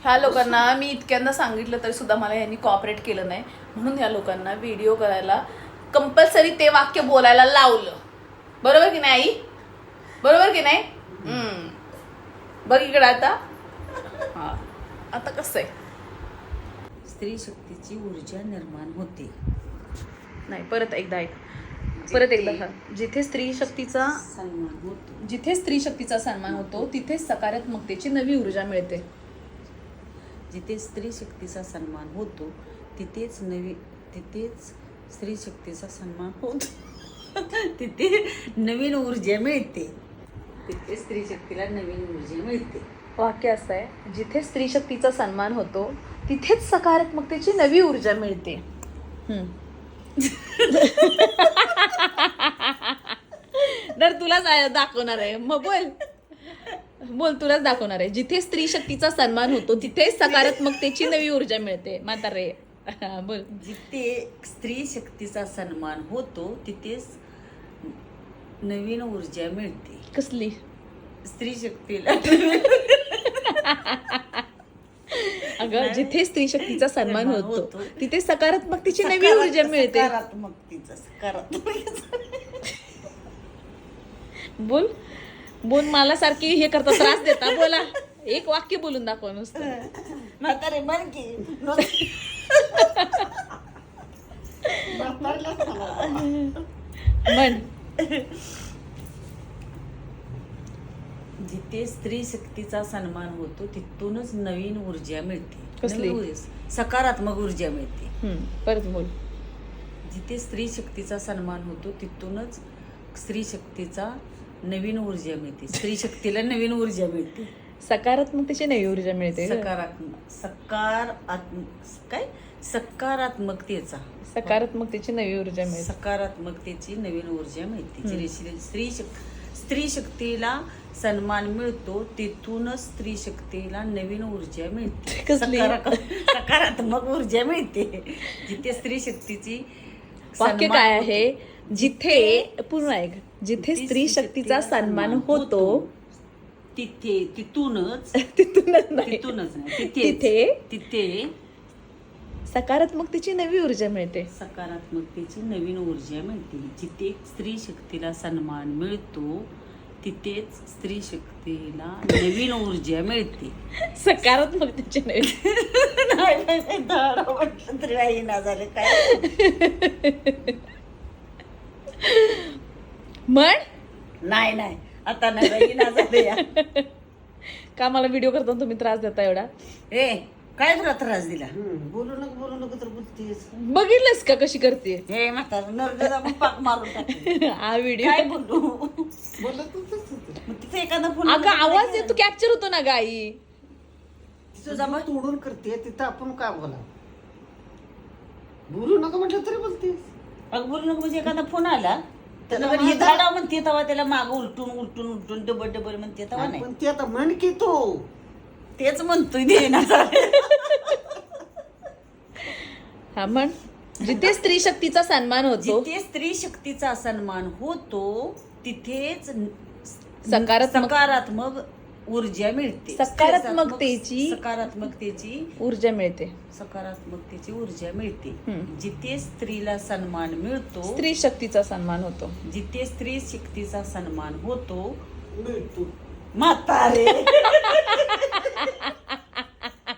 ह्या लोकांना मी इतक्यांदा सांगितलं तरी सुद्धा मला यांनी कॉपरेट केलं नाही, म्हणून ह्या लोकांना व्हिडिओ करायला कंपल्सरी ते वाक्य बोलायला लावलं. बरोबर की नाही आई? बरोबर की नाही? बघ इकडे आता. हा आता कसं आहे? स्त्री शक्तीची ऊर्जा निर्माण होते. नाही परत एकदा ऐक, परत एकदा खा. जिथे स्त्री शक्तीचा सन्मान होतो, जिथे स्त्री शक्तीचा सन्मान होतो तिथे सकारात्मकतेची नवी ऊर्जा मिळते. जिथे स्त्री शक्तीचा सन्मान होतो तिथेच स्त्री शक्तीचा सन्मान होतो तिथे नवीन ऊर्जा मिळते. तिथे स्त्री शक्तीला नवीन ऊर्जा मिळते. वाक्य असं आहे, जिथे स्त्री शक्तीचा सन्मान होतो तिथेच सकारात्मकतेची नवी ऊर्जा मिळते. तर तुलाच दाखवणार आहे, मग बोल तुलाच दाखवणार आहे. जिथे स्त्री शक्तीचा सन्मान होतो तिथेच सकारात्मकतेची नवी ऊर्जा मिळते. म्हातारे बोल. जिथे स्त्री शक्तीचा सन्मान होतो तिथेच नवीन ऊर्जा मिळते. कसली? स्त्री शक्तीला अगं जिथे स्त्री शक्तीचा सन्मान होतो तिथे सकारात्मकतेची नवी ऊर्जा मिळते. बोल बोल, मला सारखी हे करता त्रास देता. बोला, एक वाक्य बोलून दाखवा नुसतं. म्हातारे म्हण की म्हण. जिथे स्त्री शक्तीचा सन्मान होतो तिथूनच नवीन ऊर्जा मिळते. कसली? नवीन सकारात्मक ऊर्जा मिळते. परत बोल. जिथे स्त्री शक्तीचा सन्मान होतो तिथूनच स्त्री शक्तीचा नवीन ऊर्जा मिळते. स्त्री शक्तीला नवीन ऊर्जा मिळते. सकारात्मकतेची नवी ऊर्जा मिळते. सकारात्मकतेची नवी ऊर्जा मिळते. सकारात्मकतेची नवीन ऊर्जा मिळते. स्त्री शक्तीला सन्मान मिळतो तिथूनच स्त्री शक्तीला नवीन ऊर्जा मिळते. कसली? सकारात्मक ऊर्जा मिळते. जिथे स्त्री शक्तीची वाक्य काय आहे? जिथे पुन्हा ऐक, जिथे स्त्री शक्तीचा सन्मान होतो तिथूनच नाही, तिथे सकारात्मकतेची नवी ऊर्जा मिळते. सकारात्मकतेची नवीन ऊर्जा मिळते. जिथे स्त्री शक्तीला सन्मान मिळतो तिथेच स्त्री शक्तीला नवीन ऊर्जा मिळते. सकारात्मकतेची नवी म्हण. नाही आता नाही ना झाले. का मला व्हिडिओ करताना तुम्ही त्रास देता एवढा? काय तुला त्रास दिला? बोलू नको तर बोलतेस. बघितलंस का कशी करते? हे म्हातारा नरड्याला पण पाक मारून टाकते. हा व्हिडिओ काय बोलू? बोलत मग तिथे एखादा फोन अगं आवाज येतो, कॅप्चर होतो ना गाई. तुझा मग तोडून करते तिथं आपण काय बोला. बोलू नका म्हटलं तरी बोलतेस. अगं बोलू नको म्हणजे एखादा फोन आला त्याला तर हे झाडा म्हणते तेव्हा त्याला माग उलटून डबल म्हणते तेव्हा नाही. पण ते आता म्हण की तू. तेच म्हणतोय देण्याचा. हा म्हण. जिथे स्त्री शक्तीचा सन्मान होतो जिथे स्त्री शक्तीचा सन्मान होतो तिथेच सकारात्मक ऊर्जा मिळते. सकारात्मकतेची ऊर्जा मिळते. सकारात्मकतेची ऊर्जा मिळते. जिथे स्त्रीला सन्मान मिळतो स्त्री शक्तीचा सन्मान होतो. जिथे स्त्री शक्तीचा सन्मान होतो मिळतो. म्हातारे